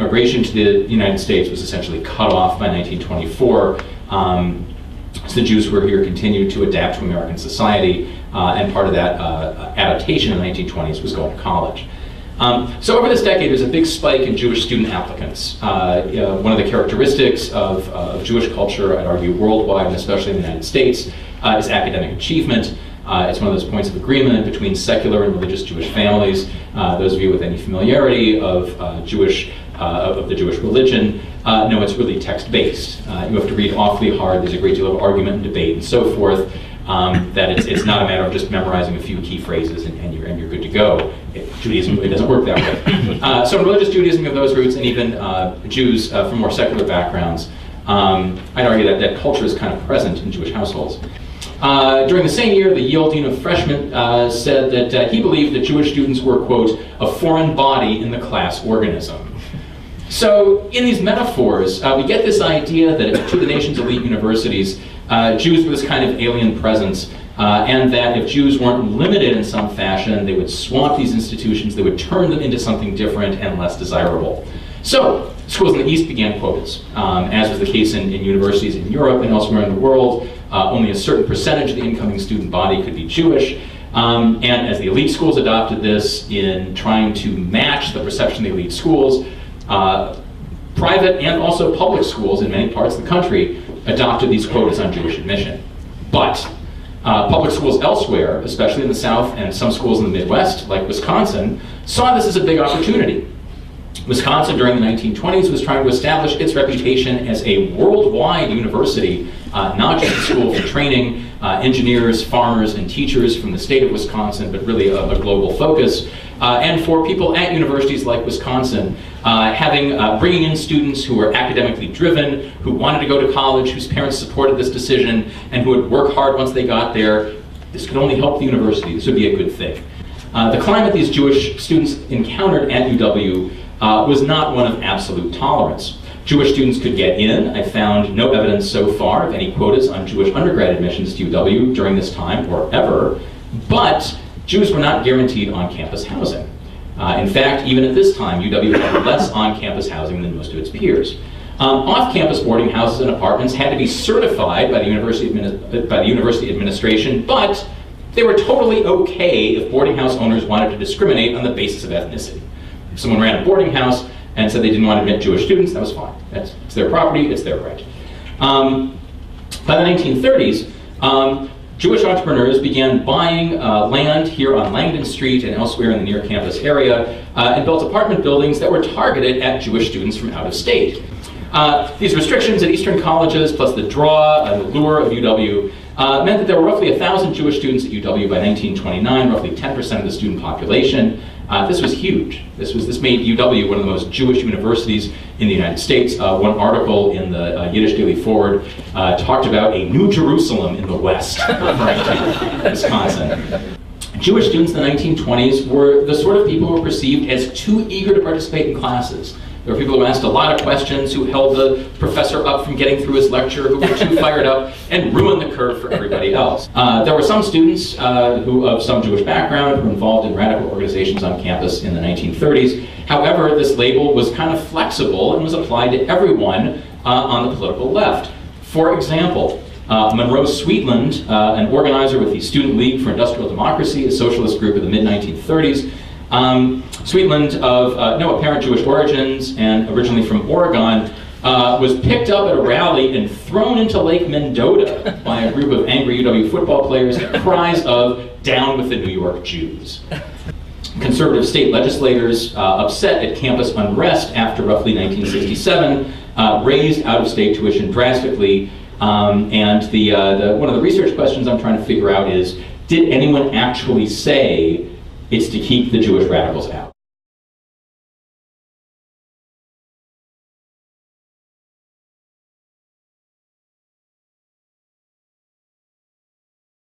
immigration to the United States was essentially cut off by 1924. So the Jews who were here continued to adapt to American society, and part of that adaptation in the 1920s was going to college. So over this decade, there's a big spike in Jewish student applicants. One of the characteristics of Jewish culture, I'd argue worldwide, and especially in the United States, is academic achievement. It's one of those points of agreement between secular and religious Jewish families. Those of you with any familiarity of the Jewish religion know it's really text-based. You have to read awfully hard. There's a great deal of argument and debate and so forth. That it's not a matter of just memorizing a few key phrases and you're good to go. Judaism really doesn't work that way. So in religious Judaism, you have those roots, and even Jews from more secular backgrounds. I'd argue that culture is kind of present in Jewish households. During the same year, the Yale Dean of Freshmen said that he believed that Jewish students were, quote, a foreign body in the class organism. So in these metaphors, we get this idea that to the nation's elite universities, Jews were this kind of alien presence, and that if Jews weren't limited in some fashion, they would swamp these institutions, they would turn them into something different and less desirable. So schools in the East began quotas, as was the case in universities in Europe and elsewhere in the world. Only a certain percentage of the incoming student body could be Jewish. And as the elite schools adopted this in trying to match the perception of the elite schools, private and also public schools in many parts of the country adopted these quotas on Jewish admission. But public schools elsewhere, especially in the South and some schools in the Midwest, like Wisconsin, saw this as a big opportunity. Wisconsin, during the 1920s, was trying to establish its reputation as a worldwide university, not just a school for training engineers, farmers, and teachers from the state of Wisconsin, but really a global focus. And for people at universities like Wisconsin, bringing in students who were academically driven, who wanted to go to college, whose parents supported this decision, and who would work hard once they got there, this could only help the university. This would be a good thing. The climate these Jewish students encountered at UW was not one of absolute tolerance. Jewish students could get in. I found no evidence so far of any quotas on Jewish undergrad admissions to UW during this time or ever, but Jews were not guaranteed on-campus housing. In fact, even at this time, UW had less on-campus housing than most of its peers. Off-campus boarding houses and apartments had to be certified by the university administration, but they were totally okay if boarding house owners wanted to discriminate on the basis of ethnicity. If someone ran a boarding house and said they didn't want to admit Jewish students, that was fine. It's their property, it's their right. By the 1930s, Jewish entrepreneurs began buying land here on Langdon Street and elsewhere in the near campus area and built apartment buildings that were targeted at Jewish students from out of state. These restrictions at Eastern colleges, plus the draw and the lure of UW, meant that there were roughly 1,000 Jewish students at UW by 1929, roughly 10% of the student population. This was huge. This made UW one of the most Jewish universities in the United States. One article in the Yiddish Daily Forward talked about a New Jerusalem in the West, referring to Wisconsin. Jewish students in the 1920s were the sort of people who were perceived as too eager to participate in classes. There were people who asked a lot of questions, who held the professor up from getting through his lecture, who were too fired up, and ruined the curve for everybody else. There were some students who, of some Jewish background, who were involved in radical organizations on campus in the 1930s. However, this label was kind of flexible and was applied to everyone on the political left. For example, Monroe Sweetland, an organizer with the Student League for Industrial Democracy, a socialist group of the mid-1930s, Sweetland, of no apparent Jewish origins and originally from Oregon, was picked up at a rally and thrown into Lake Mendota by a group of angry UW football players to cries of "Down with the New York Jews." Conservative state legislators, upset at campus unrest after roughly 1967, raised out-of-state tuition drastically. And one of the research questions I'm trying to figure out is, did anyone actually say it's to keep the Jewish radicals out?